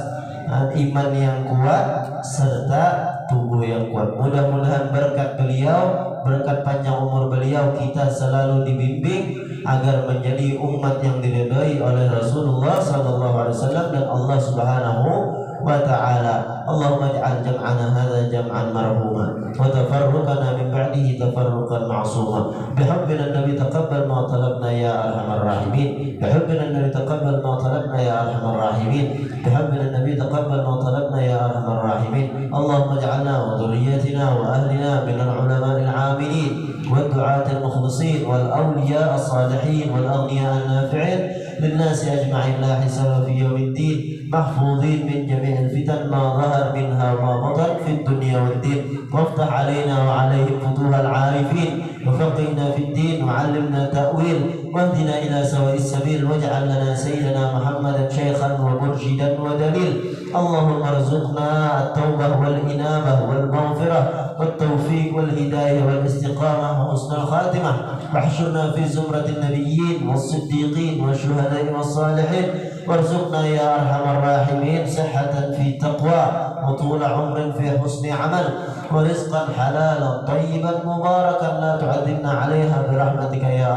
iman yang kuat, serta tubuh yang kuat. Mudah-mudahan berkat beliau, berkat panjang umur beliau, kita selalu dibimbing agar menjadi umat yang diridhai oleh Rasulullah sallallahu alaihi wasallam dan Allah Subhanahu wa ta'ala. Allahumma ij'al jam'ana hadza jam'an marhuma wa tafarruqana min ba'dihi tafarruqan ma'suma. Bihabbina nabi taqabbal ma talabna ya arhamar rahimin. Bihabbina nabi taqabbal ma talabna ya arhamar rahimin. Bihabbina nabi taqabbal ma talabna ya arhamar rahimin. Allahumma ij'alna wa dhurriyyatina wa ahlina min al-ulama'i al-'amilin والدعاة المخلصين والأولياء الصالحين والأغنياء النافعين للناس أجمعين لا حساب في يوم الدين، محفوظين من جميع الفتن ما ظهر منها وما بطن في الدنيا والدين. وافتح علينا وعليهم فتوح العارفين، وفقهنا في الدين وعلمنا تأويل، واهدنا إلى سواء السبيل، واجعل لنا سيدنا محمدا شيخا ومرشدا ودليل. اللهم ارزقنا التوبة والإنابة والمغفرة والتوفيق والهداية والاستقامة وحسن الخاتمة، واحشرنا في زمرة النبيين والصديقين والشهداء والصالحين، وارزقنا يا أرحم الراحمين صحة في تقوى وطول عمر في حسن عمل، ورزقا حلالا طيبا مباركا لا تعذبنا عليها برحمتك يا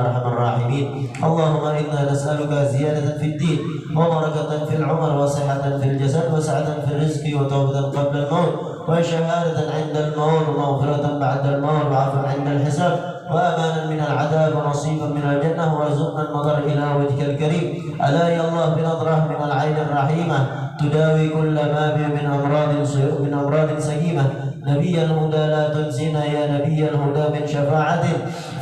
أرحم الراحمين. اللهم إنا نسألك زيادة في الدين وبركة في العمر وصحة في الجسد وسعة في الرزق وتوبة قبل الموت وشهادة عند الموت ومغفرة بعد الموت وعفوا عند الحساب وأمانا من العذاب ونصيبا من الجنة، وارزقنا النظر إلى وجهك الكريم. ألا يا الله بنظرة من العين الرحيمة تداوي كل ما به من أمراض سقيمة. نبي الهدى لا تنسنا يا نبي الهدى من شفاعة،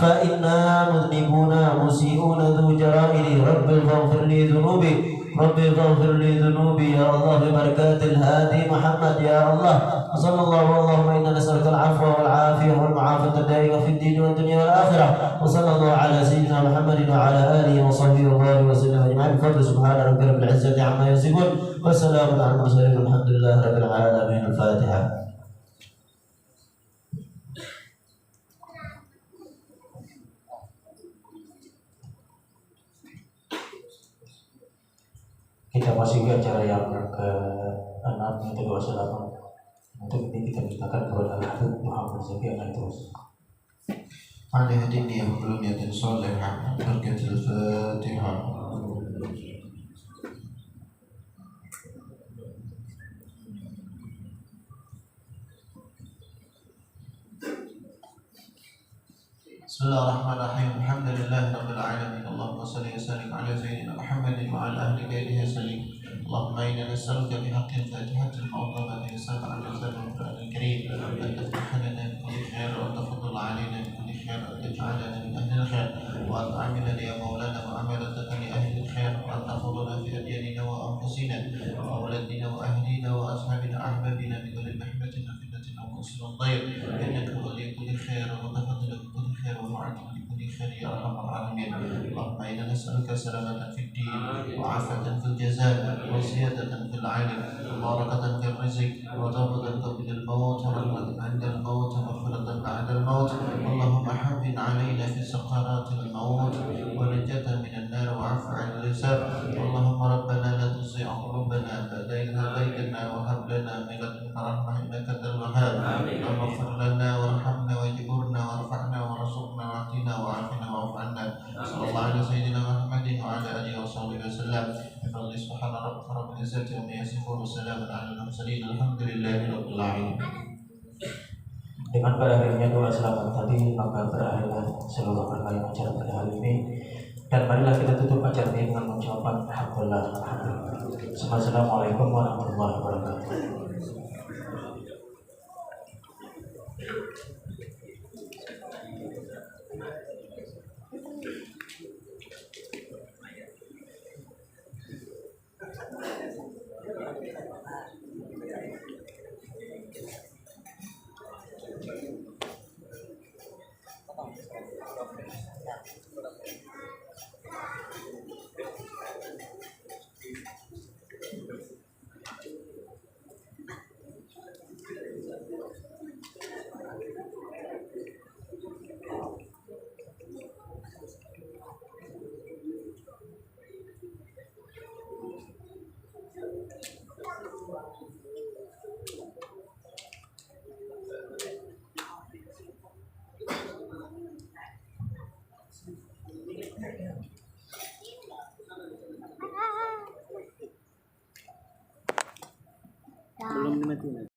فإنا مذنبون مسيئون ذو جرائم. رب اغفر لي ذنوبي، رب اغفر لي ذنوبي يا الله ببركات الهادي محمد يا الله. وصلى الله اللهم إنا نسألك العفو والعافية والمعافاة الدائمة في الدين والدنيا والآخرة. وصلى الله على سيدنا محمد وعلى آله وصحبه وبارك وسلم أجمعين. بفضل سبحان ربك رب العزة عما يصفون وسلام على المرسلين والحمد لله رب العالمين. الفاتحة. Kita memasuki acara yang ke-6 yaitu doa salaman. Untuk ini kita mintakan kepada Al-Habib Muhammad Zaki akan terus. على هديني وبلونية صالحة بركة الفاتحة. بسم الله الرحمن الرحيم. الحمد لله رب العالمين. اللهم صل وسلم على سيدنا محمد وعلى اهل بيته وسلم. اللهم انا نسالك بحق الفاتحه المعظمه السبع الاجزاء من القران الكريم ان تفتح لنا بكل خير وان تفضل علينا بكل خير وان تجعلنا من اهل الخير وان تعاملنا يا مولانا معاملتك لاهل الخير وان تاخذنا في ادياننا وانفسنا واولادنا واهلنا واصحابنا احبابنا بكل محبه وفتنه ومؤسر الضير انك ولي كل خير وتفضل بكل خير ومعد بكل خير يا ارحم الراحمين. اللهم انا نسالك سلامه في الدين وعافيه في الجزاء وزياده في العلم وبركه في الرزق وتوبه قبل الموت ورحمه عند الموت ومغفره بعد الموت. اللهم حبب علينا في سكرات الموت ونجاة من النار وعفو عن الحساب. اللهم ربنا لا تزغ قلوبنا بعد إذ هديتنا وهب لنا من لدنك رحمه انك انت الوهاب. اللهم اغفر لنا وارحمنا واجبرنا وارفعنا وارزقنا واهدنا وعافنا واعف عنا. صلى الله على سيدنا محمد وعلى اله وصحبه وسلم. بفضل سبحان ربك رب العزه عما يصفون وسلام على المرسلين الحمد لله رب العالمين. Dengan berakhirnya doa selamat tadi, maka berakhirlah seluruh rangkaian acara pada hari ini. Dan marilah kita tutup acara ini dengan mengucapkan alhamdulillah. Assalamualaikum warahmatullahi wabarakatuh. Belum dimatiin.